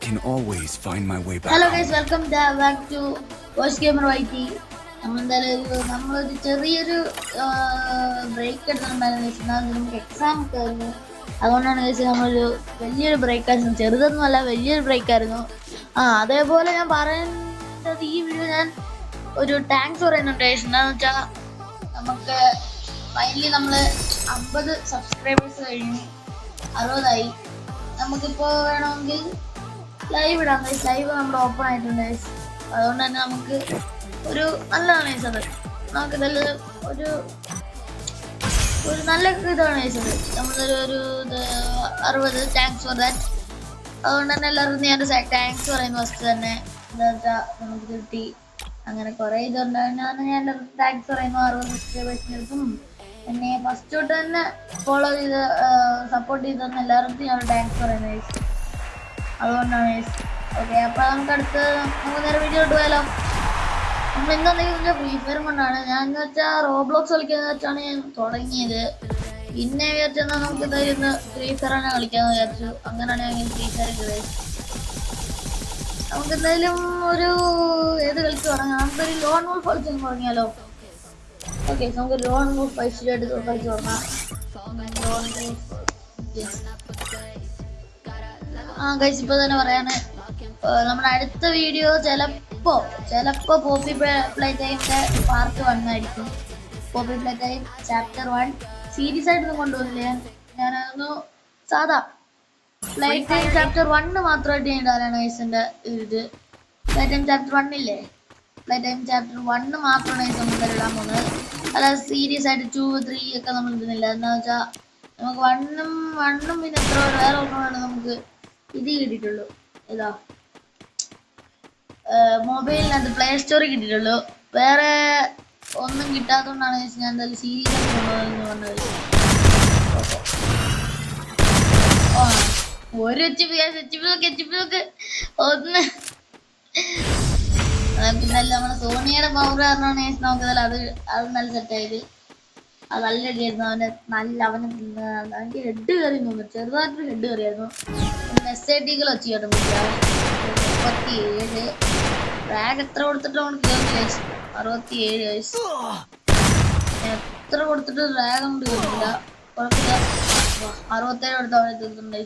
can always find my way back. Hello guys, welcome back to Watch Gamer YT. നമ്മളൊരു ചെറിയൊരു break എടുത്തിട്ടുണ്ടായിരുന്നു. നമുക്ക് exam ഒക്കെ ആയിരുന്നു. അതുകൊണ്ടാണ് ചോദിച്ചാൽ നമ്മളൊരു വലിയൊരു ബ്രേക്ക് ആയിരുന്നു. ചെറുതൊന്നുമല്ല, വലിയൊരു ബ്രേക്ക് ആയിരുന്നു. അതേപോലെ ഞാൻ പറയുന്നത് ഈ വീഡിയോ ഞാൻ ഒരു താങ്ക്സ് പറയുന്നുണ്ട്. എന്താണെന്ന് വെച്ചാൽ നമുക്ക് ഫൈനലി നമ്മൾ 50 സബ്സ്ക്രൈബേഴ്സ് കഴിഞ്ഞു, 60ആയി. നമുക്കിപ്പോൾ വേണമെങ്കിൽ ലൈവ് ഇടാം. ലൈവ് നമ്മുടെ ഓപ്പൺ ആയിട്ടുണ്ട്. അതുകൊണ്ട് തന്നെ നമുക്ക് ഒരു നല്ലതാണ് അത്. നമുക്കിതിൽ ഒരു നല്ല ഇതാണ് അത്. നമ്മളൊരു 60 താങ്ക്സ് ഫോർ ദാറ്റ്. അതുകൊണ്ട് തന്നെ എല്ലാവർക്കും ഞാൻ താങ്ക്സ് പറയുന്നു. ഫസ്റ്റ് തന്നെ എന്താ വെച്ചാൽ നമുക്ക് കിട്ടി. അങ്ങനെ കുറേ ഇതുണ്ടായിരുന്നു. ഞാൻ എല്ലാവർക്കും താങ്ക്സ് പറയുന്നു. 60 സബ്സ്ക്രൈബേഴ്സിനും എന്നെ ഫസ്റ്റ് തൊട്ട് തന്നെ ഫോളോ ചെയ്ത് സപ്പോർട്ട് ചെയ്ത് തന്ന എല്ലാവർക്കും ഞാൻ താങ്ക്സ് പറയുന്നത്. അതുകൊണ്ടാണ്. ഓക്കെ, അപ്പോൾ നമുക്ക് നേരെ വീഡിയോ ഇട്ടുപോയാലോ. നമ്മൾ എന്താണെങ്കിലും ഫ്രീ ഫയർ കൊണ്ടാണ് ഞാൻ എന്ന് വെച്ചാൽ റോബ്ലോക്സ് കളിക്കാന്ന് വെച്ചാണ് ഞാൻ തുടങ്ങിയത്. പിന്നെ വിചാരിച്ചാൽ നമുക്ക് എന്തായാലും ഫ്രീ ഫയർ തന്നെ കളിക്കാമെന്ന് വിചാരിച്ചു. അങ്ങനെയാണ് ഞാൻ ഫ്രീ ഫയർ ചെയ്തത്. നമുക്ക് എന്തായാലും ഒരു ഏത് കളിച്ച് തുടങ്ങാം. നമുക്കൊരു ലോൺ വോൾഫ് കളിച്ച് തുടങ്ങിയാലോ. ഓക്കെ, നമുക്ക് ലോൺ വോൾഫ് പൈസയായിട്ട് കളിച്ച് തുടങ്ങാം. ഗൈസ്, ഇപ്പോൾ തന്നെ പറയാണ്, നമ്മുടെ അടുത്ത വീഡിയോ ചിലപ്പോ പോപ്പി പ്ലേ ടൈമിന്റെ പാർട്ട് 1 ആയിരിക്കും. Poppy Play Time chapter 1 series ആയിട്ടൊന്നും കൊണ്ടുപോകില്ല. ഞാനൊന്ന് സാധാ പ്ലേ ടൈം ചാപ്റ്റർ 1 മാത്രമായിട്ട് ഞാൻ ഇടാനാണ് ഗൈസിന്റെ ഇത്. പ്ലേ ടൈം ചാപ്റ്റർ 1 ഇല്ലേ, പ്ലേ ടൈം ചാപ്റ്റർ 1 മാത്രമാണ് ഗൈസ് നമ്മൾ ഇടാൻ പോകുന്നത്. അല്ലാതെ സീരീസ് ആയിട്ട് 2, 3 ഒക്കെ നമ്മൾ ഇടുന്നില്ല. എന്താണെന്ന് വെച്ചാൽ നമുക്ക് 1 പിന്നെ എത്ര വേറെ ഒന്നുമാണ് നമുക്ക് ഇത് കിട്ടിയിട്ടുള്ളൂ. ഇതാ മൊബൈലിനകത്ത് പ്ലേ സ്റ്റോറിൽ കിട്ടിയിട്ടുള്ളൂ. വേറെ ഒന്നും കിട്ടാത്തതുകൊണ്ടാണ് ഞാൻ എന്തായാലും സീരീസ് ആയിട്ട് കൊണ്ടുപോകുന്നത് പറഞ്ഞത്. ഒരു എച്ച് ഒന്ന് പിന്നെ നമ്മുടെ സോണിയുടെ പവർ കാരണമാണ് നമുക്കതല്ല അത് നല്ല സെറ്റായത്. അത് നല്ല അടിയായിരുന്നു. അവൻ്റെ ഹെഡ് കയറി തോന്നുന്നു, ചെറുതായിട്ടൊരു ഹെഡ് കയറിയായിരുന്നു. SATകൾ വെച്ച് കേട്ടോ 37 റാഗ് എത്ര കൊടുത്തിട്ട് അവന് കയറില്ല. 67 വയസ്സ് എത്ര കൊടുത്തിട്ട് റാഗ് കൊണ്ട് കയറില്ല. കുഴപ്പമില്ല. 67 കൊടുത്ത് അവനെ തീർത്തിട്ടുണ്ട്.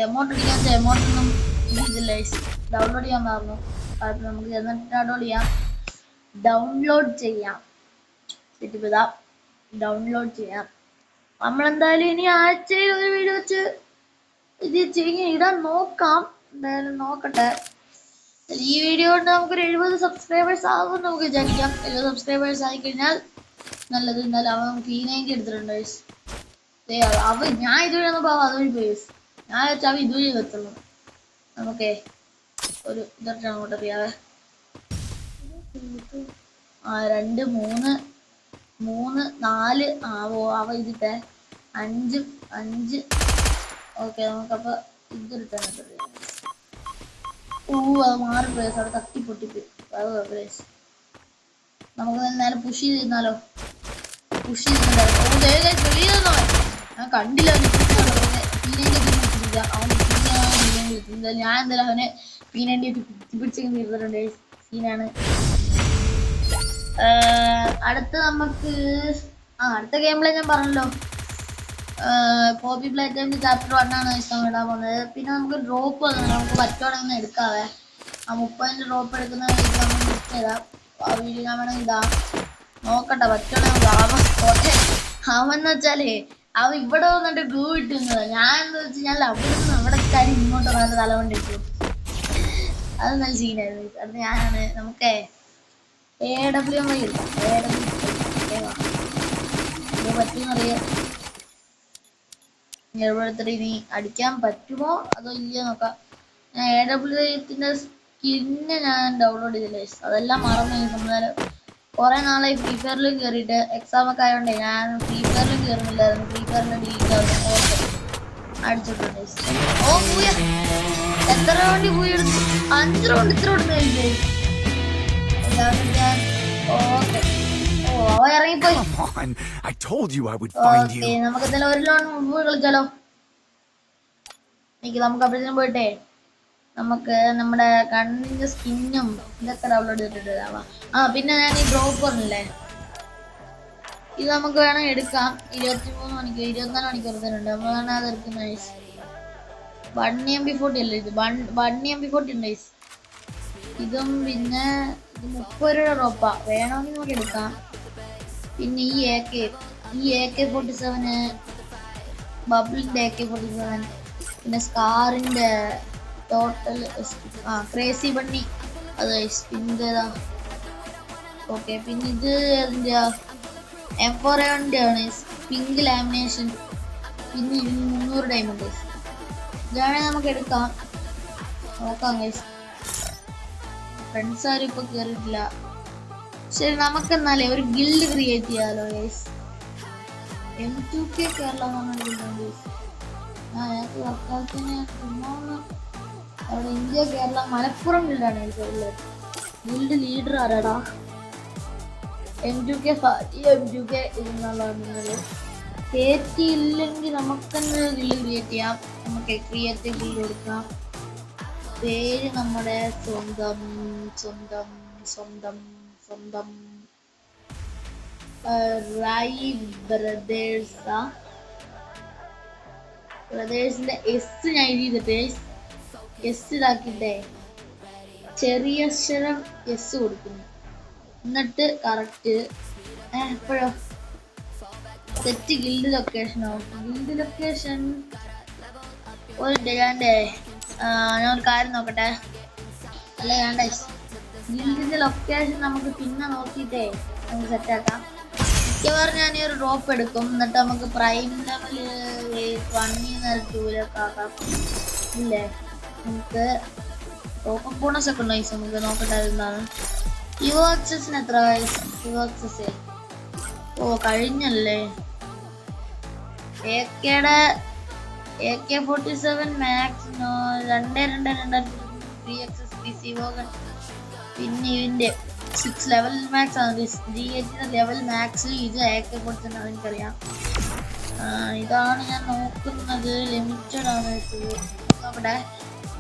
എമൗണ്ട് അടിക്കാൻ എമൗണ്ടൊന്നും ഇതില്ല. ഡൗൺലോഡ് ചെയ്യാൻ പറഞ്ഞു. നമുക്ക് ഡൗൺലോഡ് ചെയ്യാം. ഡൗൺലോഡ് ചെയ്യാം. നമ്മളെന്തായാലും ഇനി ആഴ്ചയിൽ ഒരു വീഡിയോ വെച്ച് ഇത് ഇടാൻ നോക്കാം. എന്തായാലും നോക്കട്ടെ. ഈ വീഡിയോ കൊണ്ട് നമുക്കൊരു 70 സബ്സ്ക്രൈബേഴ്സ് ആകുമെന്ന് നമുക്ക് വിചാരിക്കാം. 70 സബ്സ്ക്രൈബേഴ്സ് ആയിക്കഴിഞ്ഞാൽ നല്ലത്. എന്നാലും അവൻ P90 എടുത്തിട്ടുണ്ട്. ഞാൻ ഇതുവഴി വന്നപ്പോൾ അതുവഴി പോയി. ഞാൻ വെച്ചാൽ അവൻ ഇതുവഴി എത്തുള്ളൂ. നമുക്കേ ഒരു ഇതൊക്കെ അങ്ങോട്ട് അറിയാവേ. 2, 3, 4 അവ ഇതിട്ടെ 5. ഓക്കെ, നമുക്കപ്പോൾ ഇതെടുത്താണ്. അത് മാറിപ്പോയി. അവിടെ തട്ടിപ്പൊട്ടിപ്പോയി. അത് കുഴപ്പമില്ല. നമുക്ക് നേരെ പുഷ് ചെയ്തിരുന്നാലോ. ഞാൻ കണ്ടില്ല. ഞാൻ എന്തായാലും അവനെ P90 പിടിച്ച് തീർത്തിട്ടുണ്ട്. സീനാണ്. നമുക്ക് അടുത്ത ഗെയിമിൽ ഞാൻ പറഞ്ഞല്ലോ, പോപ്പി പ്ലേ ടൈമിന്റെ ചാപ്റ്റർ 1 ആണ് ഇഷ്ടം ഇടാൻ പോകുന്നത്. പിന്നെ നമുക്ക് ഡ്രോപ്പ് വന്നു. നമുക്ക് പറ്റുവാണെങ്കിൽ എടുക്കാവേ. 30 ഡ്രോപ്പ് എടുക്കുന്ന തരാം. ആ വീഡിയോ ഞാൻ വേണമെങ്കിൽ ഇടാം. നോക്കട്ടെ, പറ്റുവാണെങ്കിൽ അവന്ന് വെച്ചാലേ അവൻ ഇവിടെ വന്നിട്ട് ഗ്ലൂ ഇട്ടുന്നത്. ഞാൻ എന്താ വെച്ച് കഴിഞ്ഞാൽ അവിടെ കാര്യം ഇങ്ങോട്ട് നല്ല തല കൊണ്ടിട്ടു. അത് നല്ല സീനായിരുന്നു. അത് ഞാനാണ്. നമുക്ക് AWM എടുക്കാം. പറ്റുമെന്നറിയാം. എടുത്തിട്ട് ഇനി അടിക്കാൻ പറ്റുമോ അതോ ഇല്ലയോ നോക്കാം. ഞാൻ AWMന്റെ സ്കിന്ന് ഞാൻ ഡൗൺലോഡ് ചെയ്തില്ലേ. അതെല്ലാം മറന്നു. നമ്മള് കുറെ നാളായി ഫ്രീ ഫയറിലും കയറിയിട്ട്. എക്സാം ഒക്കെ ആയതുകൊണ്ടേ ഞാൻ ഫ്രീ ഫയറിലും കയറുന്നില്ലായിരുന്നു. ഫ്രീ ഫയറിന്റെ ഡിലീറ്റ് ആവുന്നു. അടിച്ചിട്ടുണ്ട്. എത്ര റൗണ്ട് പോയി എടുത്തു? 5 റൗണ്ട് ഇത്ര കൊടുക്കുന്നില്ലേ. ഓക്കെ, അവൻ ഇറങ്ങിപ്പോയി. നമുക്ക് എന്തായാലും ഒരു ലോൺ കളിച്ചാലോ. എനിക്ക് നമുക്ക് അപ്പോഴത്തേനും പോയിട്ടേ നമുക്ക് നമ്മുടെ കണ്ണിന്റെ സ്കിന്നും ഇതൊക്കെ ഡൗൺലോഡ് ചെയ്തിട്ട് ഇടാം. പിന്നെ ഞാൻ ഈ ഡ്രോപ്പ് പറഞ്ഞില്ലേ, ഇത് നമുക്ക് വേണം എടുക്കാം. 24 മണിക്കൂർ 24 മണിക്കൂറത്തേനുണ്ട്. നമ്മൾ വേണം അത് എടുക്കുന്ന 1 MB40 അല്ലേ ഇത്, 1 MB40 ഉണ്ട്. ഇതും പിന്നെ ഇത് 30 രൂപ ഡ്രോപ്പാ, വേണമെങ്കിൽ നമുക്ക് എടുക്കാം. പിന്നെ ഈ AK47 ബബിളിന്റെ AK47, പിന്നെ സ്കാറിന്റെ ടോട്ടൽ ക്രേസി ബണ്ണി അത് പിന്നേതാ. ഓക്കെ, പിന്നെ ഇത് എന്തിയാ M4A1 ആണ്, പിങ്ക് ലാമിനേഷൻ. പിന്നെ ഇതിന് 300 ഡയമണ്ട്. ഇതാണെങ്കിൽ നമുക്ക് എടുക്കാം, നോക്കാം ഗൈസ്. ഫ്രണ്ട്സ് ആരും ഇപ്പൊ കേറിയിട്ടില്ല. ശരി, നമുക്ക് എന്നാലേ ഒരു ഗിൽഡ് ക്രിയേറ്റ് ചെയ്യാലോ ഗൈസ്. M2K കേരള ഞങ്ങൾക്ക് തൽക്കാലത്തിന് അവിടെ ഇന്ത്യ കേരള മലപ്പുറം ഗിൽഡാണ് എനിക്ക് ഗിൽഡ് ലീഡർ ആരാടാ. M2K ഇതെന്നുള്ളത് കയറ്റിയില്ലെങ്കിൽ നമുക്കെന്ന് ഗിൽഡ് ക്രിയേറ്റ് ചെയ്യാം. നമുക്ക് ക്രിയേറ്റ് ഗിൽഡ് കൊടുക്കാം. പേര് നമ്മുടെ സ്വന്തം സ്വന്തം സ്വന്തം സ്വന്തം റൈ ബ്രദേഴ്സിന്റെ എസ് ഞാൻ എഴുതിയിട്ട് എസ് ഇതാക്കിട്ടെ ചെറിയ അക്ഷരം എസ് കൊടുക്കുന്നു. എന്നിട്ട് കറക്റ്റ് എപ്പോഴോ സെറ്റ് ഗിൽഡ് ലൊക്കേഷനോ. ഗിൽഡ് ലൊക്കേഷൻ ഒരു ഞാൻ ഒരു കാര്യം നോക്കട്ടെ. അല്ല വേണ്ട, ഗിൽഡിന്റെ ലൊക്കേഷൻ നമുക്ക് പിന്നെ നോക്കിയിട്ടേ നമുക്ക് സെറ്റാക്കാം. മിക്കവാറും ഞാൻ ഈ ഒരു ഡ്രോപ്പ് എടുക്കും. എന്നിട്ട് നമുക്ക് പ്രൈം ലെവൽ 1 2 ആക്കാം. ഇല്ലേ, നമുക്ക് ടോക്കൺ ബോണസ് ഒക്കെ ഉണ്ടോ നമുക്ക് നോക്കട്ടെ എന്താണ്. യുവ ആക്സസിന് എത്ര യുവ ആക്സസ്? കഴിഞ്ഞല്ലേ. AK47 മാക്സ് 2 പിന്നെ ഇതിന്റെ 6 ലെവൽ മാക്സ് ആണ്. G8 ലെവൽ മാക്സ് ഇത് AK47 എനിക്കറിയാം. ഇതാണ് ഞാൻ നോക്കുന്നത്. ലിമിറ്റഡ് ആണ് അവിടെ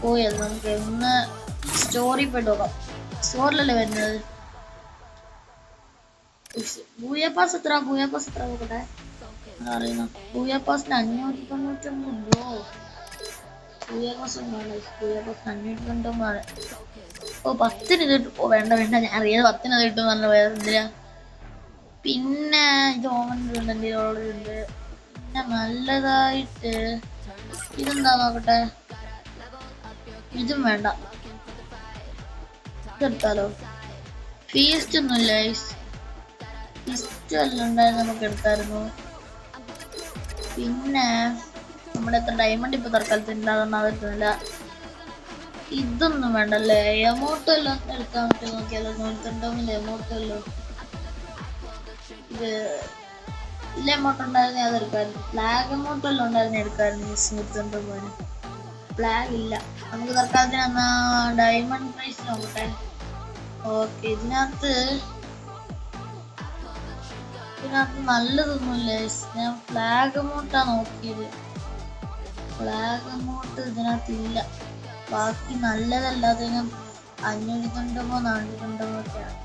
പോയത്. നമുക്ക് ഒന്ന് സ്റ്റോറി പോയിട്ട് നോക്കാം. സ്റ്റോറിലല്ലേ വരുന്നത്. ബൂയാപാസ് എത്ര നോക്കട്ടെ. അറിയുന്ന ബൂയാപാസിന് 599 ബ്രോ. ബൂയാപാസ് 599. 10 ഇത് കിട്ടും. വേണ്ട ഞാൻ അറിയാതെ 10 അത് കിട്ടും പറഞ്ഞ വേറെ എന്തിനാ. പിന്നെ ഇത് ഓമനുണ്ട്, പിന്നെ നല്ലതായിട്ട് ഇതെന്താ നോക്കട്ടെ. ഇതും വേണ്ട, ഇതെടുത്താലോ. ഫീസ്റ്റ് ഒന്നുമില്ല, ഫീസ്റ്റ് എല്ലാം ഉണ്ടായിരുന്നു, നമുക്ക് എടുത്തായിരുന്നു. പിന്നെ നമ്മുടെ എത്ര ഡയമണ്ട് ഇപ്പൊ തൽക്കാലത്തിന് അതുകൊണ്ട് അത് എടുക്കുന്നില്ല. ഇതൊന്നും വേണ്ടല്ലേ. എമൗണ്ട് എല്ലാം എടുക്കാൻ പറ്റും നോക്കിയാലോ. 199 എമൗണ്ട് എല്ലോ. ഇത് ഇല്ല എമൗണ്ട് ഉണ്ടായിരുന്നെ അത് എടുക്കായിരുന്നു. ഫ്ലാഗ് എമൗണ്ട് എല്ലാം ഉണ്ടായിരുന്നെ എടുക്കായിരുന്നു. 199 ഫ്ലാഗ് ഇല്ല. നമുക്ക് തൽക്കാലത്തിന് എന്നാ ഡയമണ്ട് പ്രൈസ് നോക്കട്ടെ. ഓക്കെ, ഇതിനകത്ത് നല്ലതൊന്നുമില്ല. ഞാൻ ഫ്ലാഗ് എമൗണ്ടാ നോക്കിയത്. ഫ്ലാഗ് എമൗണ്ട് ഇതിനകത്ത് ഇല്ല. ബാക്കി നല്ലതല്ലാതെ 599 499 ഒക്കെയാണ്.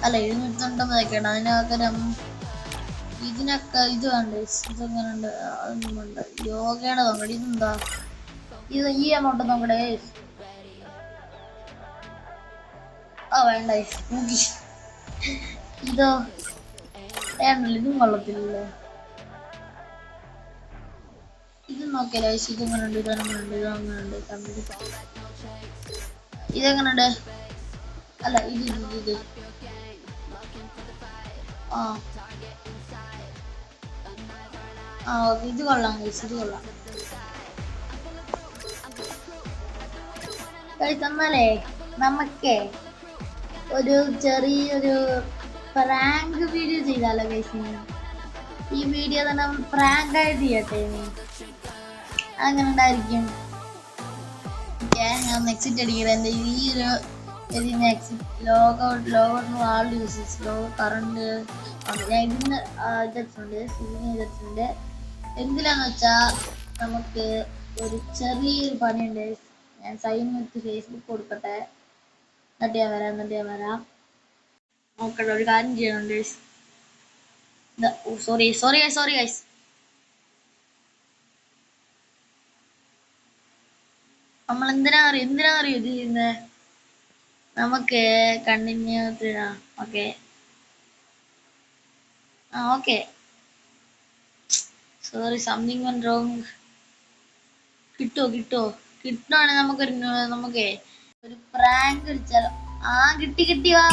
അല്ല 799 ഒക്കെയാണ്. അതിനകരം ഇതിനൊക്കെ ഇത് വേണ്ട. ഇതെങ്ങനെ ഉണ്ട്? അതൊന്നും വേണ്ട. യോഗയുടെ നോക്കട്ടെ. ഇതെന്താ ഇത്? ഈ എമൗണ്ട് നോക്കട്ടെ. വേണ്ട. ഇതോ വേണ്ടല്ലോ. ഇതും കൊള്ളത്തില്ലല്ലോ. ഇത് നോക്കിയാലോ. ഇതെങ്ങനെയുണ്ട്? ഇതെങ്ങനെയുണ്ട്? ഇതെങ്ങനെയുണ്ട്? അല്ല ഇത് ഓക്കെ, ഇത് കൊള്ളാം. ഇത് കൊള്ളാം. തന്നാലേ നമുക്കേ ഒരു ചെറിയൊരു പ്രാങ്ക് വീഡിയോ ചെയ്താലോ ഗൈസിന്. ഈ വീഡിയോ തന്നെ പ്രാങ്ക് ആയിട്ട് ചെയ്യട്ടെ. അങ്ങനെ ഉണ്ടായിരിക്കും. ഞാൻ എക്സിറ്റ് അടിക്കട്ടെ. എൻ്റെ ഈ ഒരു എക്സിറ്റ് ലോഗൗട്ട് ആൾ യൂസസ് ലോഗ് കറണ്ട് ഞാൻ ഇതിന് ഇതെടുത്തിട്ടുണ്ട്. എന്തിലാന്ന് വെച്ചാൽ നമുക്ക് ഒരു ചെറിയൊരു പണിയുണ്ട്. ഞാൻ സൈൻ വിത്ത് ഫേസ്ബുക്ക് കൊടുക്കട്ടെ. എന്നിട്ട് ഞാൻ വരാം. നോക്കട്ടെ, ഒരു കാര്യം ചെയ്യണുണ്ട്. Sorry guys. നമ്മൾ എന്തിനാ അറിയോ ഇത് ചെയ്യുന്നത്? നമുക്ക് continue. Okay okay. Sorry, something one wrong. കിട്ടുവാണെങ്കിൽ നമുക്കേ ഒരു പ്രാങ്ക് അടിച്ചാലോ? കിട്ടി. വാ.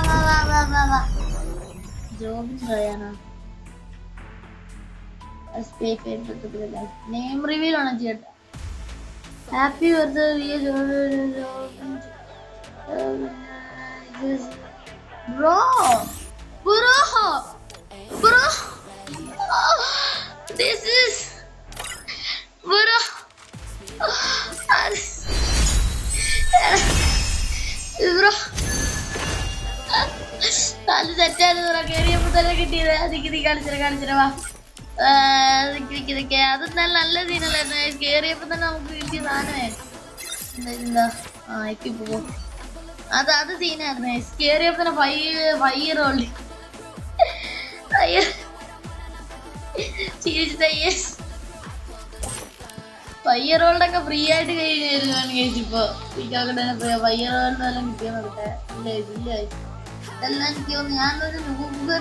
ജോബിൻ പറയാനോ? നെയിം റിവീൽ ആണ് ചെയ്യട്ടെ. Happy birthday bro. This is bro. Bro അത് തെറ്റായിരുന്നു. കേറിയപ്പോ തന്നെ കിട്ടിയത്. നീ കാണിച്ചിട്ട് വാ. അത് നല്ല സീനല്ലായിരുന്നു. കേറിയപ്പോ തന്നെ നമുക്ക് കിട്ടിയ സാധനമേ എന്താ എത്തിപ്പോ. അത് സീനായിരുന്നു. കേറിയപ്പോ തന്നെ 5 year old ഒക്കെ ഫ്രീ ആയിട്ട് കഴിഞ്ഞായിരുന്നു. കഴിച്ചിപ്പോ ഇപ്പൊ 5 year old എല്ലാം കിട്ടിയാ നോക്കട്ടെ. ഇല്ല ഇതെല്ലാം എനിക്ക് തോന്നുന്നു ഞാനൊരു നൂബ്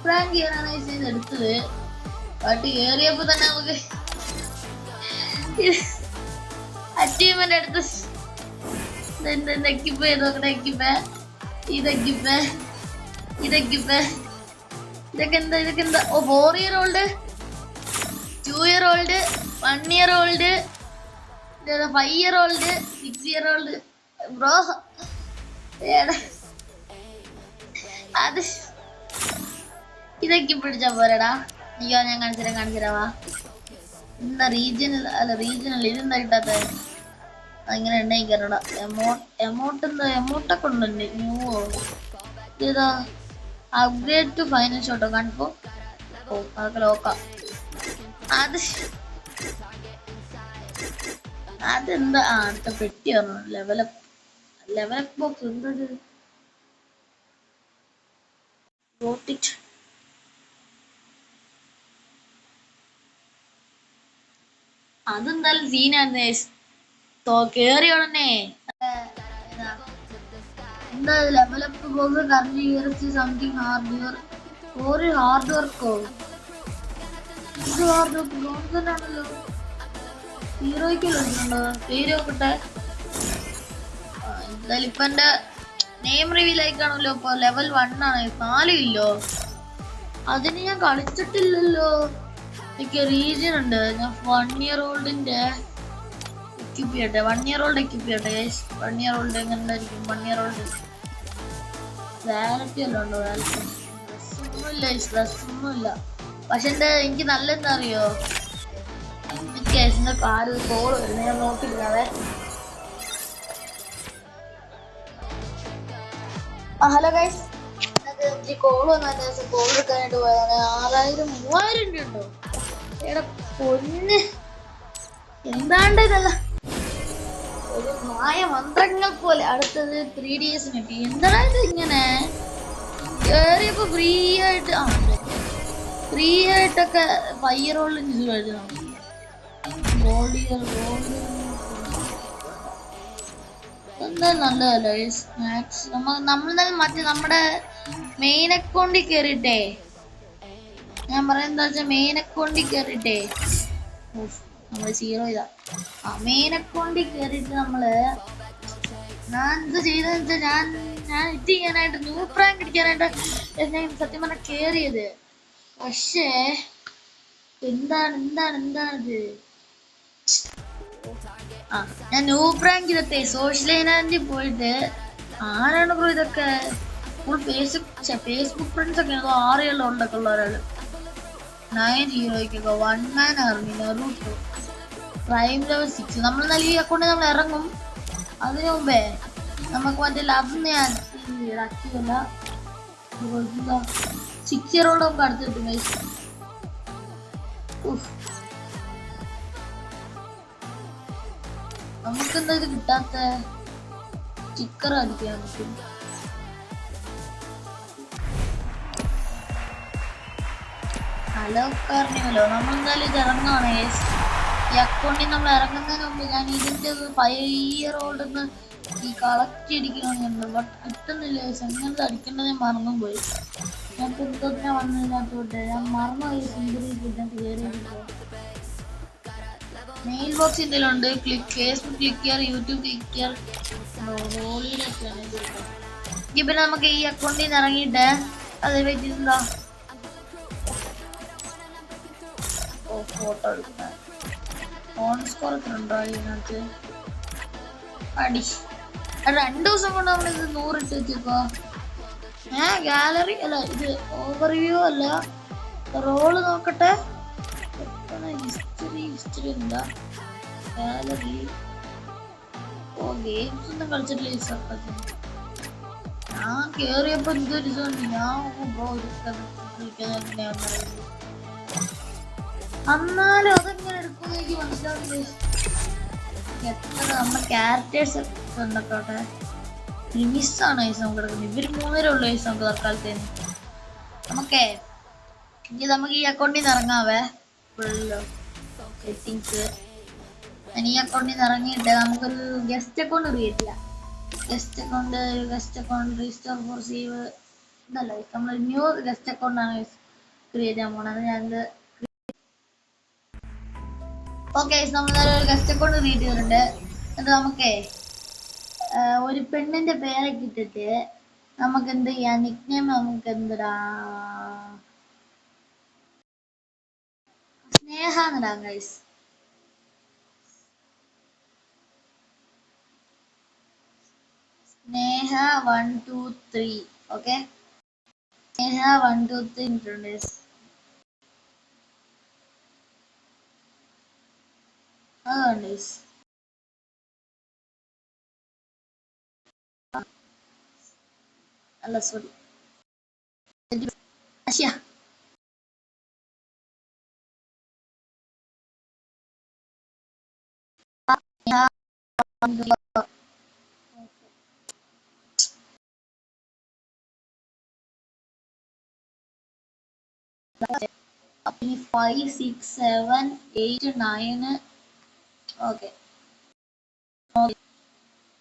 പ്രാങ്ക് ചെയ്യാനാണ് ഇത് എടുത്തത്. ബട്ട് കേറിയപ്പോ തന്നെ നമുക്ക് അച്ചീവ്മെന്റ് എടുത്ത് എക്കിപ്പ് ചെയ്ത് നോക്കട്ടെ. ഇതൊക്കെ എന്താ? 4 year old, 2 year old, 1 year old, 5 year old, 6 year old. Bro അത് ഇതൊക്കെ പിടിച്ചാ പോരടാ. അയ്യോ, ഞാൻ കാണിച്ചുതരാ. എന്താ റീജിയണൽ ഇതെന്താ കിട്ടാത്ത? അങ്ങനെ എണ്ണയിക്കാറോടാ. എമൗണ്ടൊക്കെ ഉണ്ടല്ലേ. ന്യൂവോ ഇതാ അപ്ഗ്രേഡ് ടു ഫൈനൽ ഷോട്ടോ കണ്ടപ്പോ. അതൊക്കെ നോക്കാം. അതെന്താ? അടുത്ത പെട്ടി പറഞ്ഞു. ലെവലപ്പ് ബോക്സ് എന്തത്? അതെന്തായാലും സീനാണ്. കേറി ഉടനെ എന്താ level up box current something hard വർക്കോ? ഇത് ഹാർഡ് വർക്ക് ഗോൺസനാണല്ലോ. ഹീറോയ്ക്കുണ്ടോ? പേര് നോക്കട്ടെ. എന്തായാലും ഇപ്പൊ എന്റെ നെയിം റിവീൽ ആയിക്കാണല്ലോ. ഇപ്പൊ level 1 ആണ്. 4 ഇല്ലോ. അതിന് ഞാൻ കളിച്ചിട്ടില്ലല്ലോ. എനിക്ക് റീജിയൻ ഉണ്ട്. ഞാൻ 1 year oldന്റെ എക്യൂപ്പ് ചെയ്യട്ടെ. 1 year old എക്യൂപ്പ് ചെയ്യട്ടെ. 1 year old എങ്ങനെ ഉണ്ടായിരിക്കും? 1 year old വാലറ്റി എല്ലാം ഉണ്ടോ? ഡ്രസ്സൊന്നുമില്ല. പക്ഷെ എനിക്ക് നല്ലെന്താ അറിയോ? എനിക്ക് കാല് കോള് വരുന്നത് ഞാൻ നോക്കിയില്ലാതെ. ഹലോ ഗൈസ്, എനിക്ക് കോള് വന്നതിന് ശേഷം കോൾ എടുക്കാനായിട്ട് പോയതാണ്. 6000-3000 രൂപ ഉണ്ടോ? എടാ പൊന്ന്, എന്താണ്ട് ഇതല്ല ഒരു മായ മന്ത്രങ്ങൾ പോലെ. അടുത്തത് 3DS കിട്ടി. എന്താ ഇത് ഇങ്ങനെ കേറിയപ്പോ ഫ്രീ ആയിട്ടൊക്കെ 5 year old എന്താ നല്ലതല്ലേ. നമ്മൾ മറ്റേ നമ്മുടെ മെയിൻ അക്കൗണ്ടിൽ കേറിയിട്ടേ, ഞാൻ പറയുന്നത് വെച്ചാൽ മെയിൻ അക്കൗണ്ടിൽ കേറിയിട്ടേ നമ്മള് സീറോ ഇതാ. മെയിൻ അക്കൗണ്ടിൽ കേറിയിട്ട് ഞാൻ എന്ത് ചെയ്തെന്ന് വെച്ചാൽ ഞാൻ ഇത് ചെയ്യാനായിട്ട് ന്യൂ പ്രാങ്ക് അടിക്കാനായിട്ട് സത്യം പറഞ്ഞാൽ കേറിയത്. പക്ഷേ എന്താണിത്? ഞാൻ ന്യൂ പ്രാങ്ക് ചെയ്തേ. സോഷ്യൽ ഐലാൻഡിൽ പോയിട്ട് ആരാണ് ബ്രോ ഇതൊക്കെ? ഫുൾ ഫേസ്ബുക്ക് ഫ്രണ്ട്സ് ഒക്കെ 6 year old ഒക്കെ ഉള്ള ഒരാള്. 9 ഹീറോയ്ക്കൊക്കെ 1 man army, Naruto, prime level 6. നമ്മൾ നല്ല ഈ അക്കൗണ്ടിൽ നമ്മൾ ഇറങ്ങും. അതിനു മുമ്പേ നമുക്ക് മറ്റേ ലവ്നെ ആക്റ്റീവല്ല 6 year old ഒക്കെ അടുത്ത് കിട്ടും. നമുക്കെന്താ ഇത് കിട്ടാത്ത സ്റ്റിക്കർ അടിക്കാൻ പറ്റും. ഹലോ കാർണിവലോ, നമ്മളെന്തായാലും ഇത് ഇറങ്ങാണ്. ഈ അക്കൗണ്ടിൽ നമ്മൾ ഇറങ്ങുന്നതിന് മുമ്പ് ഞാൻ ഇതിന്റെ 5 year old ഈ കളക്ട് അടിക്കണമെന്നുണ്ട്. ബട്ട് കിട്ടുന്നില്ല. എങ്ങനത്തെ അടിക്കേണ്ടത് മറന്നും പോയി. ഞാൻ പുതുന്നെ വന്നതിനകത്തോട്ട് ഞാൻ മറന്നുപോയി. മെയിൽ ബോക്സ് എന്തെങ്കിലും ഉണ്ട്. ഫേസ്ബുക്ക് ക്ലിക്ക് ചെയ്യാർ, യൂട്യൂബ് ക്ലിക്ക് ചെയ്യാർ. ഇപ്പൊ നമുക്ക് ഈ അക്കൗണ്ടിൽ നിന്ന് ഇറങ്ങിയിട്ട് അത് വെച്ചിട്ടുണ്ടോ ഫോട്ടോ എടുക്കാൻ ഫോൺ സ്കോർ ഉണ്ടോ ഇതിനകത്ത്? അടി 2 ദിവസം കൊണ്ട് നമ്മളിത് 100 ഇട്ട് വെച്ചേക്കോ. ഗാലറി അല്ല, ഇത് ഓവർവ്യൂ അല്ല, റോള് നോക്കട്ടെ. ഹിസ്റ്ററി എന്താ ഗാലറി? ഗെയിംസ് ഒന്നും കളിച്ചിട്ടില്ല ഈ സർക്കസ്. ഞാൻ കേറിയപ്പോ എന്തൊരു ഞാൻ എന്നാലും അതെങ്ങനെ എടുക്കും എനിക്ക് മനസ്സിലാവില്ല. എത്ര നമ്മുടെ ക്യാരക്ടേഴ്സ് കണ്ടോട്ടെ. മിസ്സാണ് നമുക്ക് കിടക്കുന്നത്. ഇവര് 3 പേരേ ഉള്ളു നമുക്ക് തൽക്കാലത്തേന്. നമുക്കേ ഇനി നമുക്ക് ഈ അക്കൗണ്ടിൽ നിന്ന് ഇറങ്ങാവേ. Full settings. ഈ അക്കൗണ്ടിൽ നിന്ന് ഇറങ്ങിയിട്ട് നമുക്കൊരു ഗസ്റ്റ് അക്കൗണ്ട് ക്രിയേറ്റ് ചെയ്യാം. Guest account restore for save ഇതല്ല, നമ്മൾ ന്യൂ ഗസ്റ്റ് അക്കൗണ്ട് ആണ് ക്രിയേറ്റ് ചെയ്യാൻ പോണത്. ഞാനിത് ഓക്കെ നമ്മളൊരു ഗസ്റ്റ് അക്കൗണ്ട് ക്രിയേറ്റ് ചെയ്തിട്ടുണ്ട്. എന്നിട്ട് നമുക്കേ ഒരു പെണ്ണിന്റെ പേരൊക്കെ ഇട്ടിട്ട് നമുക്ക് എന്ത് ചെയ്യാം, നിക് നെയിം നമുക്ക് എന്തിടാ, സ്നേഹ എന്നിടാം ഗൈസ്. സ്നേഹ 1 2 3. ഓക്കെ, സ്നേഹ 1 2 3 ഇട്ടിട്ടുണ്ട്. അതുകൊണ്ട് അല്ല സോറി അശ്യ അപ്പൊ 5 6 7 8 9. ഓക്കെ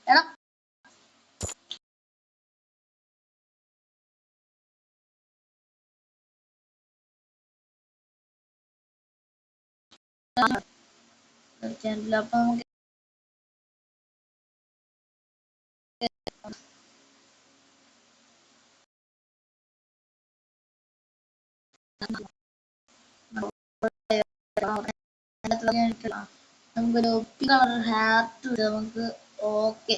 എടാ അപ്പൊ നമുക്ക് നമുക്കൊരു കളർ ഹാർട്ട് നമുക്ക്. Okay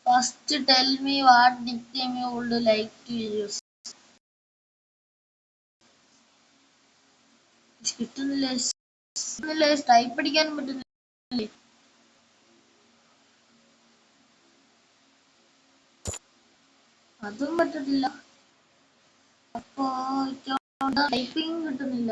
First tell me what nickname you would like to use. കിട്ടുന്നില്ല, ടൈപ്പ് അടിക്കാനും പറ്റുന്നില്ല. അതും പറ്റത്തില്ല. അപ്പോ ടൈപ്പിംഗ് കിട്ടുന്നില്ല.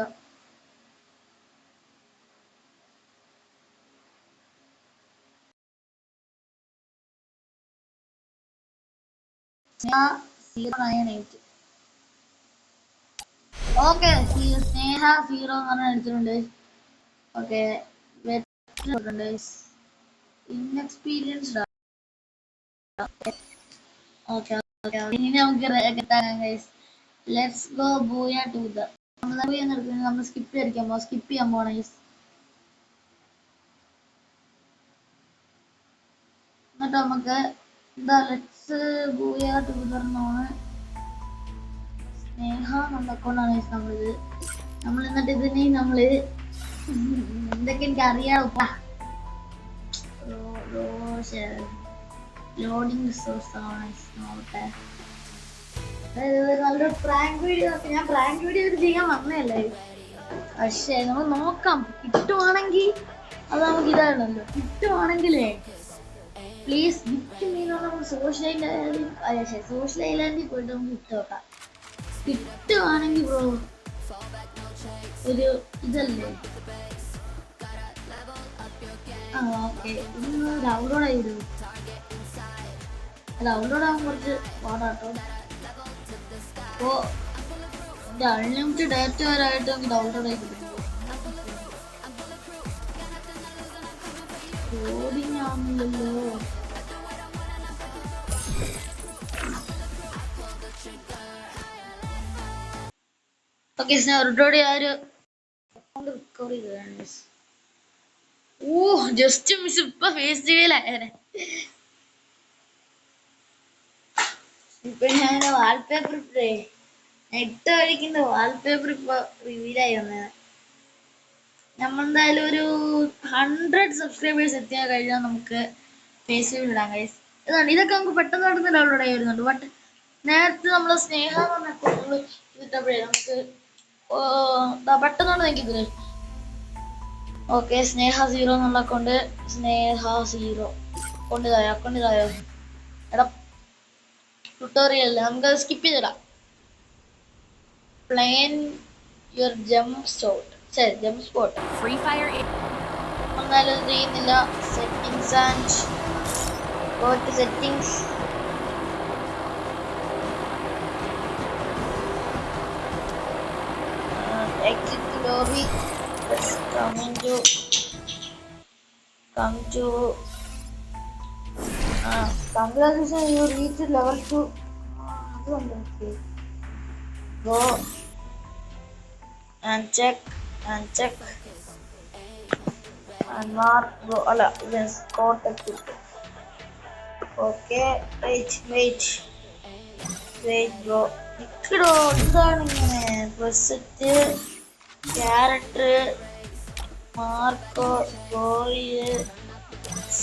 ഓക്കെ സ്നേഹ 0 എന്ന് പറഞ്ഞ അടിച്ചിട്ടുണ്ട്. Okay inexperienced. ഓക്കെ ഇനി നമുക്ക് let's go booyah to the. നമ്മൾ സ്കിപ്പ് ചെയ്യാൻ പോണ. എന്നിട്ട് നമുക്ക് എന്താ ലെറ്റ്സ് ബൂയ ടു ദർന്നാണ് സ്നേഹ നമ്മുടെ അക്കൗണ്ടാണ് നമ്മളിത്. നമ്മൾ എന്നിട്ട് ഇതിനെ നമ്മള് എന്തൊക്കെ എനിക്ക് അറിയാം. പക്ഷേ ലോഡിങ് റിസോഴ്സ് നോക്കട്ടെ. നല്ലൊരു പ്രാങ്ക് വീഡിയോ. ഞാൻ പ്രാങ്ക് വീഡിയോ ചെയ്യാൻ വന്നതല്ലേ, പക്ഷേ നമ്മൾ നോക്കാം. കിട്ടുവാണെങ്കിൽ അത് നമുക്ക് ഇതാണല്ലോ. കിട്ടുവാണെങ്കിലേ പ്ലീസ് ഗിഫ്റ്റ് മീനോ നമ്മൾ സോഷ്യൽ ഐലാൻഡിൽ പോയിട്ട് നമുക്ക് ഗിഫ്റ്റ് നോക്കാം. കിട്ടുവാണെങ്കിൽ ബ്രോ ഒരു ഇതല്ലേ. ഓക്കെ, ഇതൊന്ന് ഡൗൺലോഡ് ആയി വിടും. ഡൗൺലോഡ് ആകാൻ കുറച്ച് പാടാട്ടോ. അപ്പോൾ എൻ്റെ അൺലിമിറ്റഡ് ഡാറ്റ വരായിട്ട് നമുക്ക് ഡൗൺലോഡ് ആയി കിട്ടും. ലോഡിങ് ആവുന്നില്ലല്ലോ. ഓക്കെ, സ്നോറോടെ ആ ഒരു റിക്കവർ ചെയ്തതാണ്. ഓ ജസ്റ്റ് മിസ്. ഇപ്പൊ ഫേസ് ചെയ്യലായനെ. ഇപ്പൊ ഞാൻ വാൾപേപ്പർ നെറ്റ് അടിക്കുന്ന വാൾപേപ്പർ ഇപ്പൊ റിവീലായി വന്നത്. നമ്മളെന്തായാലും ഒരു 100 സബ്സ്ക്രൈബേഴ്സ് എത്തിയാൽ കഴിഞ്ഞാൽ നമുക്ക് ഫേസ് റിവീൽ ഇടാം ഗൈസ്. ഇതാണ്, ഇതൊക്കെ നമുക്ക് പെട്ടെന്ന് പെട്ടെന്ന് ഡൗൺലോഡ് ആയി വരുന്നുണ്ട്. ബട്ട് നേരത്തെ നമ്മൾ സ്നേഹ എന്ന് പറഞ്ഞ അക്കൗണ്ടിൽ ഇതിട്ടപ്പോഴേ നമുക്ക് പെട്ടെന്നാണ് എനിക്കിത്. ഓക്കെ, സ്നേഹ 0 എന്നുള്ള അക്കൗണ്ട്. സ്നേഹ 0 അക്കൗണ്ട് ഇതായോ എടാ. ട്യൂട്ടോറിയൽ നമുക്ക് സ്കിപ്പ് ചെയ്തിടാം. Plan your jump spot Free Fire എന്നാലും ഇത് ചെയ്യുന്നില്ല. Settings and go to settings. Exit to lobby. Let's come to congratulations, you reached level 2. Okay. Go and check and mark. Go alla yes contact it. Okay, wait bro. ഇക്കടോ ഇതാണ് ഇങ്ങനെ preset character Marco ഗോറിയ്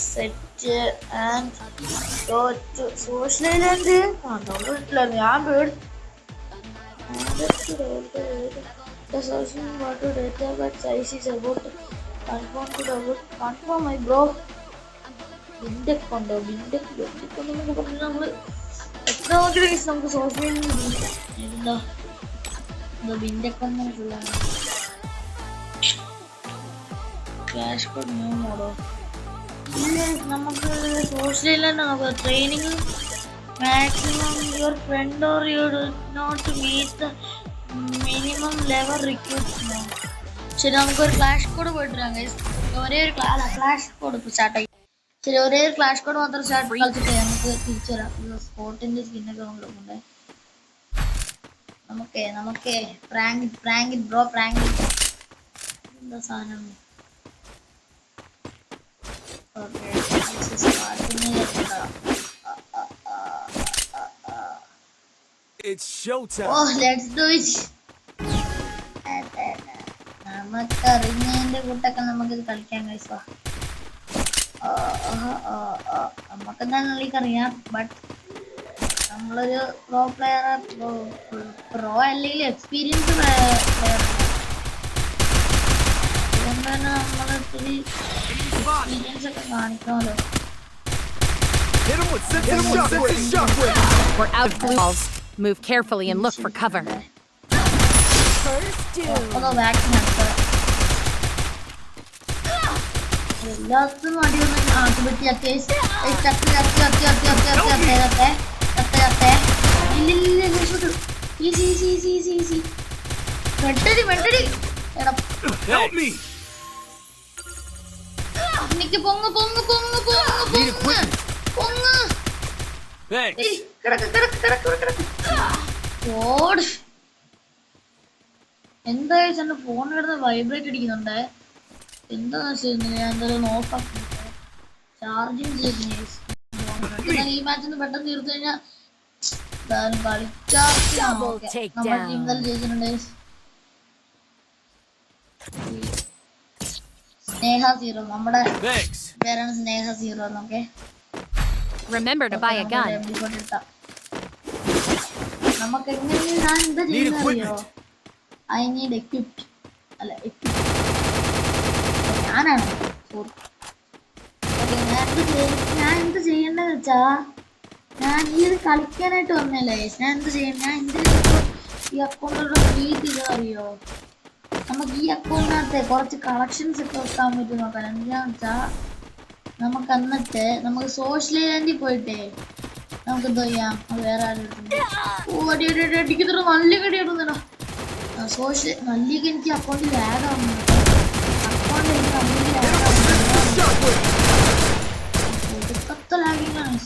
set and go to social island. Download ഞാൻ പേടി. Data but size is about confirm to download. Confirm my bro. Bindex kondo Bindex നമുക്ക് പറഞ്ഞു. നമ്മൾ എത്ര നോക്കിയിട്ട് നമുക്ക് സോഷ്യൽ എന്താ Bindex ഒന്നും ക്യാഷ് കോഡ് ന്യൂ മോഡോ ഇല്ല. നമുക്ക് സോഷ്യൽ ഐലാൻഡ് നോക്കാം. Training maximum your friend or you do not meet the minimum level recruitment. ശരി, നമുക്കൊരു ക്ലാഷ് കോഡ് പോയിട്ട് വരാം ഗൈസ്. ഒരേ ഒരു ക്ലാഷ് കോഡ് ഇപ്പോൾ സ്റ്റാർട്ടായി. ശരി, ഒരേ ഒരു ക്ലാഷ് കോഡ് മാത്രം സ്റ്റാർട്ട് കളിച്ചിട്ട് നമുക്ക് തിരിച്ചു വരാം. സ്പോട്ടിന്റെ സ്കിന്നൊക്കെ നോക്കുന്നുണ്ട്. നമുക്ക് പ്രാങ്ക് ബ്രോ എന്താ സാധനം. Okay, It's showtime. Oh, let's do it. നമുക്കറിഞ്ഞതിന്റെ കൂട്ടൊക്കെ നമുക്കിത് കളിക്കാൻ കഴിച്ചു. നമുക്കെന്താണെന്ന് എനിക്കറിയാം. ബട്ട് നമ്മളൊരു പ്രോ പ്ലെയർ, പ്രോ അല്ലെങ്കിൽ എക്സ്പീരിയൻസ് പ്ലെയർ. അതുകൊണ്ട് തന്നെ നമ്മളൊത്തിരി എക്സ്പീരിയൻസ് ഒക്കെ കാണിക്കണമല്ലോ. We're out of blue balls. Move carefully and look for cover. എല്ലാത്തും അടിയൊന്നും ആട്ടുപറ്റി അത്യാവശ്യം എനിക്ക് പൊങ്ങ് എന്താ എന്റെ ഫോൺ കിടന്ന് വൈബ്രേറ്റ് അടിക്കുന്നുണ്ട്. എന്താന്ന് വെച്ചാൽ ഞാൻ എന്തായാലും ഓഫ് ആക്കി ചാർജിങ് ചെയ്യുന്ന. ഈ മാച്ചൊന്ന് പെട്ടെന്ന് തീർത്തു കഴിഞ്ഞാൽ കളിച്ചാൽ ഇന്നലെ ജയിച്ചിട്ടുണ്ട്. സ്നേഹ 0 നമ്മുടെ പേരാണ്. സ്നേഹ 0 എന്നൊക്കെ Remember to buy a gun. നമുക്ക് എങ്ങനെയും ഞാൻ എന്താ ചെയ്യുന്നറിയോ? ഐ നീഡ് എക്വിപ്ഡ് അല്ല ഞാനാണ് ഞാൻ എന്ത് ചെയ്യേണ്ടതെന്ന് വെച്ചാ ഞാൻ ഈ ഇത് കളിക്കാനായിട്ട് വന്നല്ലേ. ഞാൻ എന്ത് ചെയ്യണം? ഞാൻ എന്തിനാ ഈ അക്കൗണ്ടിലൂടെ ക്രിയേറ്റ് ചെയ്തറിയോ? നമുക്ക് ഈ അക്കൗണ്ടിനകത്ത് കുറച്ച് കളക്ഷൻസ് ഒക്കെ വെക്കാൻ പറ്റും നോക്കാം. എന്താണെന്ന് വെച്ചാൽ നമുക്ക് എന്നിട്ട് നമുക്ക് സോഷ്യൽ ഐലൻഡിൽ പോയിട്ടേ നമുക്ക് എന്തോ ചെയ്യാം. വേറെ അടിക്കുന്നുണ്ടോ? നല്ല കടി ഇടുന്നുണ്ടോ? സോഷ്യൽ നല്ലിക്ക് എനിക്ക് അക്കൗണ്ടിൽ ലാഗ് ആവുന്നുണ്ട്. അക്കൗണ്ടിൽ എനിക്ക് നല്ല ലാഗ് ആവുന്നുണ്ട്. ലാഗിങ്ങാണ്.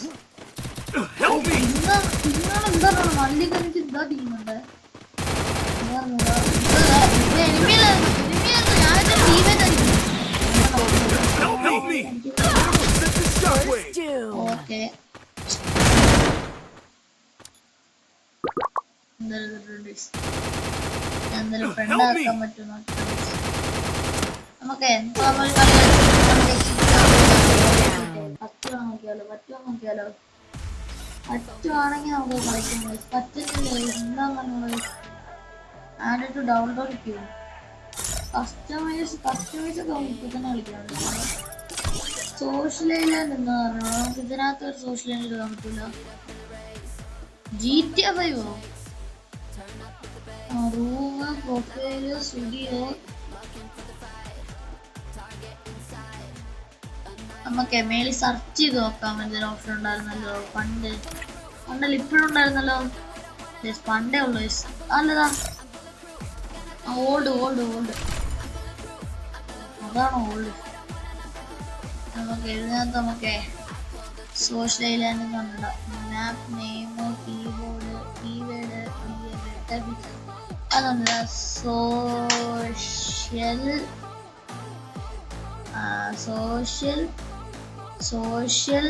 എന്താണ് നല്ലിക്ക് എനിക്ക് എന്താ ചെയ്യുന്നുണ്ട്? ഓക്കെ എന്തായാലും ഫ്രണ്ട് ആക്കാൻ പറ്റും. നമുക്ക് പറ്റുവാണെങ്കിൽ നമുക്ക് കളിക്കാം. പറ്റുന്നില്ല എന്താ പറഞ്ഞത്? ആഡ് ടു ഡൗൺലോഡ് ചെയ്യും. കസ്റ്റമൈസ് ഒക്കെ നമുക്ക് ഇപ്പൊ തന്നെ കളിക്കാം. സോഷ്യൽ ഐലൻഡ് എന്താ പറഞ്ഞോ? നമുക്ക് ഇതിനകത്ത് ഒരു സോഷ്യൽ ഐലൻഡ് ഇടാൻ പറ്റില്ല. GTA 5 room profile studio. നമുക്ക് മേളിൽ സെർച്ച് ചെയ്ത് നോക്കാം. എന്തെങ്കിലും ഓപ്ഷൻ ഉണ്ടായിരുന്നല്ലോ പണ്ടല്ല ഇപ്പോഴും ഉണ്ടായിരുന്നല്ലോ. പണ്ടേ ഉള്ളു നല്ലതാ. ഓൾഡ് അതാണ് ഓൾഡ്. നമുക്ക് എഴുതാത്ത നമുക്ക് സോഷ്യൽ ഐലൻഡ് കണ്ടോ? മാപ്പ് നെയിം കീവേഡ് അതൊന്നുമില്ല. സോഷ്യൽ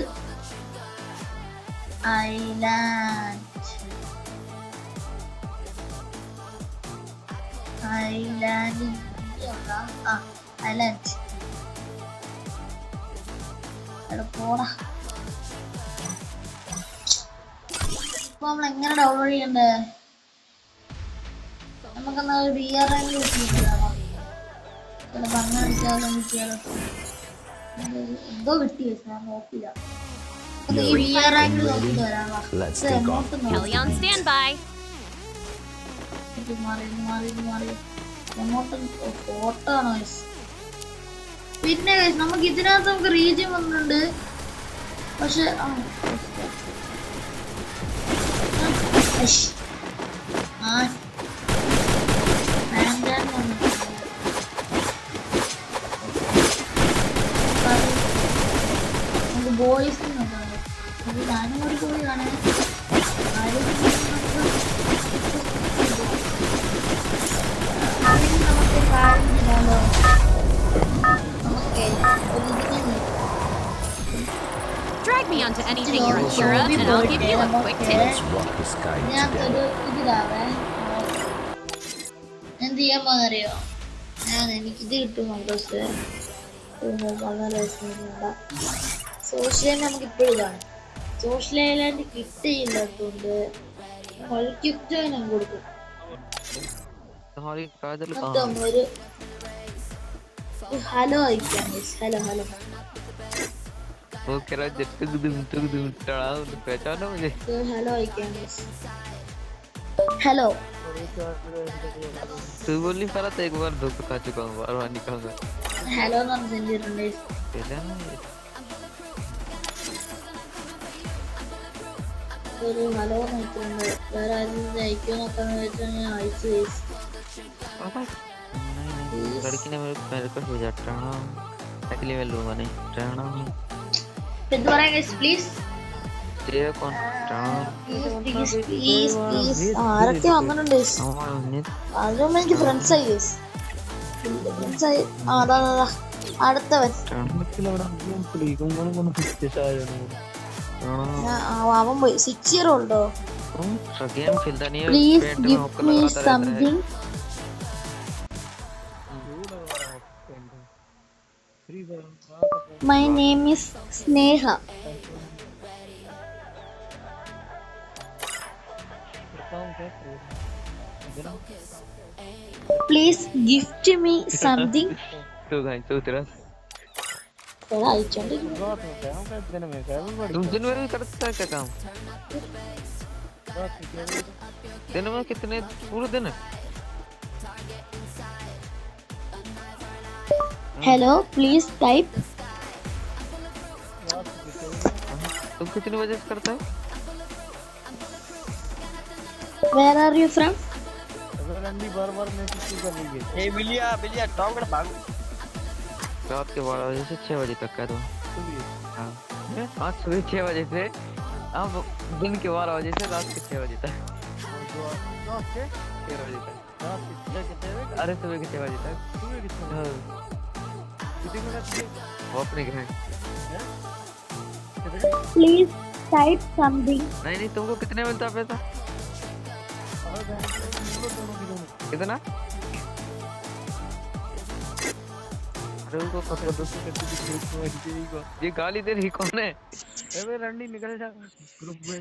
ഐലൻഡ് പോടാ. ഇപ്പൊ നമ്മൾ എങ്ങനെ ഡൗൺലോഡ് ചെയ്യണ്ടേ? നമുക്കെന്നാ VR റാങ്ക് കിട്ടിയിട്ടാണോ? ചിലപ്പോ അങ്ങനെ അടിച്ചാലും കിട്ടിയാലോ? എന്തോ കിട്ടി ഞാൻ നോക്കില്ല. ഈ VR റാങ്ക് നോക്കിട്ട് വരാം. Kelly on standby. മാറി ഫോട്ടോ ആണോ? പിന്നെ നമുക്ക് ഇതിനകത്ത് നമുക്ക് റീജിയൻ വന്നിട്ടുണ്ട്. പക്ഷെ നമുക്ക് ബോയ്സ് ഞാനും ഒരു പോയി കാണാൻ നമുക്ക് കാര്യം ചെയ്താലോ? Drag me onto anything you're unsure of, and I'll give you a quick tip. എന്ത് ചെയ്യാൻ പോന്നറിയോ? എനിക്കിത് കിട്ടും. സോഷ്യൽ ഐലൻഡ് നമുക്ക് ഇപ്പോഴും ഇതാണ്. സോഷ്യൽ ഐലൻഡ് കിട്ടിയില്ലാത്തതുകൊണ്ട് ക്വിക്ക് ജോയിൻ കൊടുക്കും. ഒരു ഹലോ അയക്കാം. ഹലോ हेलो हेलो तू बोल नहीं पा रहा था। एक बार धोखा खा चुका हूँ, बार बार निकालूंगा। हेलो नाम संजीव रमेश ഒരു ഹലോ നോക്കുന്നുണ്ട്. വേറെ ആരും ജയിക്കോ നോക്കാന്ന് വെച്ചാൽ ഞാൻ അയച്ചു. लड़की ने मेरे को भेजा टाणा अगली मैं लूंगा नहीं टाणा फिर दोबारा गाइस प्लीज ये कौन टाणा प्लीज ആരൊക്കെ വന്നിട്ടുണ്ട്? അതും എനിക്ക് ഫ്രണ്ട്സ് ആയി അതാ അടുത്തവൻ അവൻ പോയി. 6 year old please give me something. My name is Sneha. Please gift me something. तू गाइस तू तेरा എടാ അയച്ചോണ്ടിരിക്കുന്നു. तुम दिन भर भी करता है क्या काम दिन में कितने पूरे दिन Hello, please type. तुम कितने बजे से करता है Where are you from? रात के 12 बजे से 6 बजे तक का तो हाँ आज सुबह 6 बजे से अब दिन के 12 बजे से रात के 6 बजे तक 13 बजे तक अरे सुबह के 6 बजे तक हाँ। वो अपने घर Please type something. नहीं तुमको कितने मिलता पैसा कितना अरे उनको पता ये गाली दे रही कौन है रंडी निकल जा ग्रुप में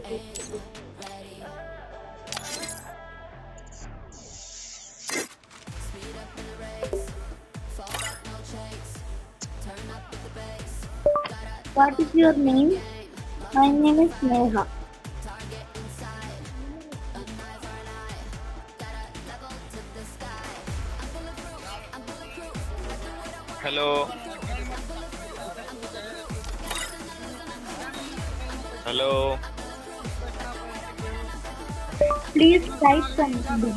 It. What is your name? My name is Neha. Hello hello Please type something.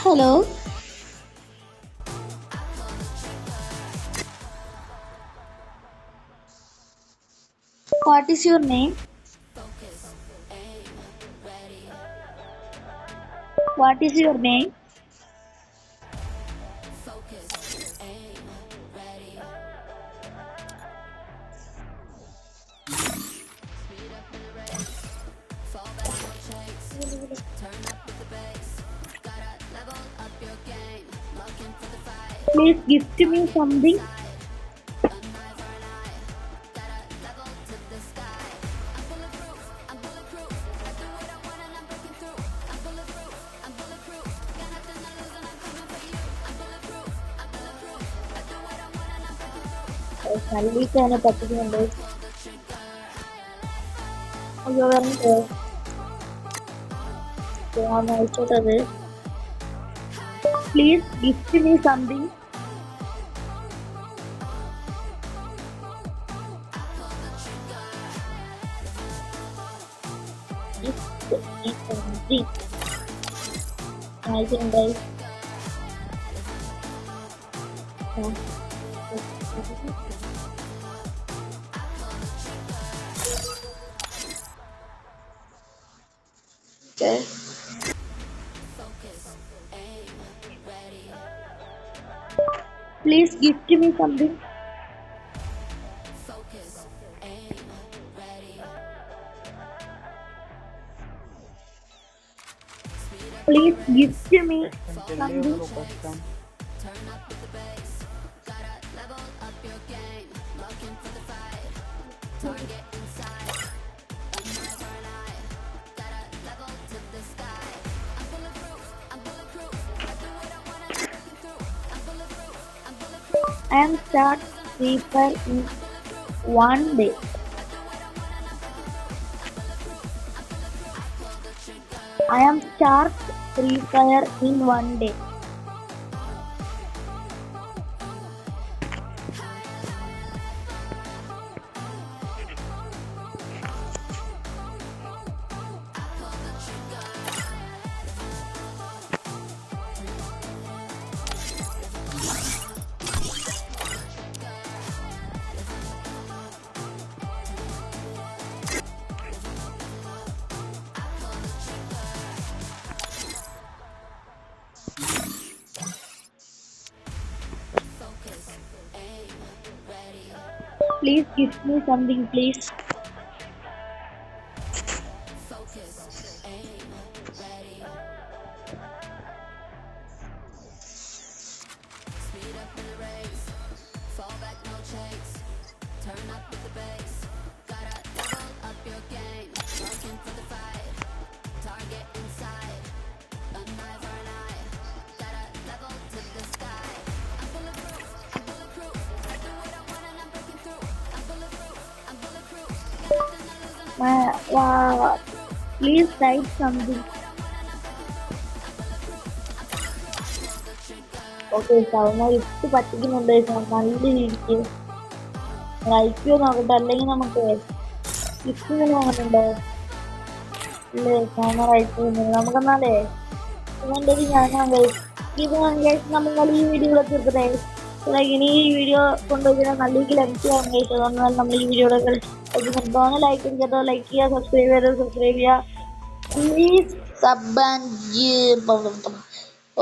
Hello. What is your name? What is your name? Please gift me something. കല്ലിക്കാനെ പറ്റിക്കുന്നുണ്ട്. അയ്യോ പറഞ്ഞിട്ട് ഞാൻ അയച്ചോട്ടത്. Please gift me something. അയച്ചിട്ടുണ്ടായി. Okay. Please gift me something. Please gift me something. I am start sleeper in one day. I am start Free Fire in one day. please give me something, please. Please write something. Okay, sound ഇട്ട് പറ്റിക്കുന്നുണ്ട് നല്ല രീതിക്ക് right നോക്കട്ടെ, അല്ലെങ്കിൽ നമുക്ക് ഇങ്ങനെ വന്നിട്ടുണ്ടോ ഇല്ലേ? Sound right നമുക്കെന്നാലേ ഇവൻ്റെ ഞാൻ ഇത് നമ്മൾ ഈ വീഡിയോ തീർക്കട്ടെ. ഇനി ഈ വീഡിയോ കൊണ്ടുപോയി നല്ല ലെങ്ത് ആവാൻ കഴിച്ചത്, അതുകൊണ്ടാണ് നമ്മൾ ഈ വീഡിയോയുടെ ലൈക്ക് അടിക്കാത്തോ ലൈക്ക് ചെയ്യുക, സബ്സ്ക്രൈബ് ചെയ്യുക please. Sub and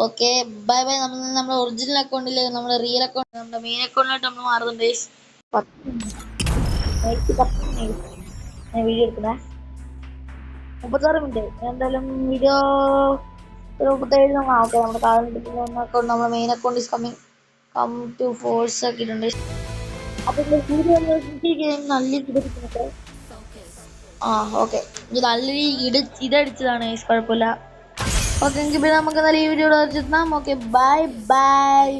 okay bye bye. നമ്മുടെ ഒറിജിനൽ അക്കൗണ്ടിൽ നമ്മുടെ റിയൽ അക്കൗണ്ട് നമ്മുടെ മെയിൻ അക്കൗണ്ടിലോട്ട് നമ്മൾ മാറുന്നുണ്ട്. 10 ഞാൻ വീഡിയോ എടുക്കണേ. 36 മിനിറ്റ് എന്തായാലും വീഡിയോ 37 ഓക്കെ. നമ്മുടെ അക്കൗണ്ട് നമ്മുടെ main account is come to force ആക്കിയിട്ടുണ്ട്. അപ്പൊ വീഡിയോ നല്ല ഇതെടുക്കുന്നത് ഓക്കെ. ഇത് നല്ല ഇതടിച്ചതാണ്, കുഴപ്പമില്ല. ഓക്കെ എങ്കിൽ പിന്നെ നമുക്ക് നല്ല ഈ വീഡിയോ വെച്ചിട്ടാം. Okay bye bye.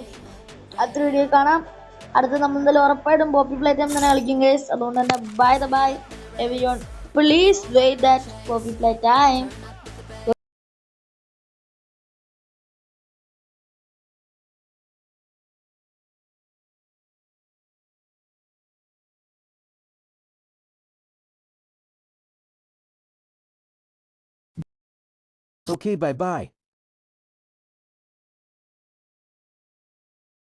അടുത്ത വീഡിയോ കാണാം. അടുത്ത് നമ്മൾ എന്തായാലും ഉറപ്പായിട്ടും പോപ്പി പ്ലേ ടൈം തന്നെ കളിക്കും ഗൈസ്. അതുകൊണ്ട് തന്നെ bye bye everyone. Please wait that Poppy Play Time. Okay, bye bye.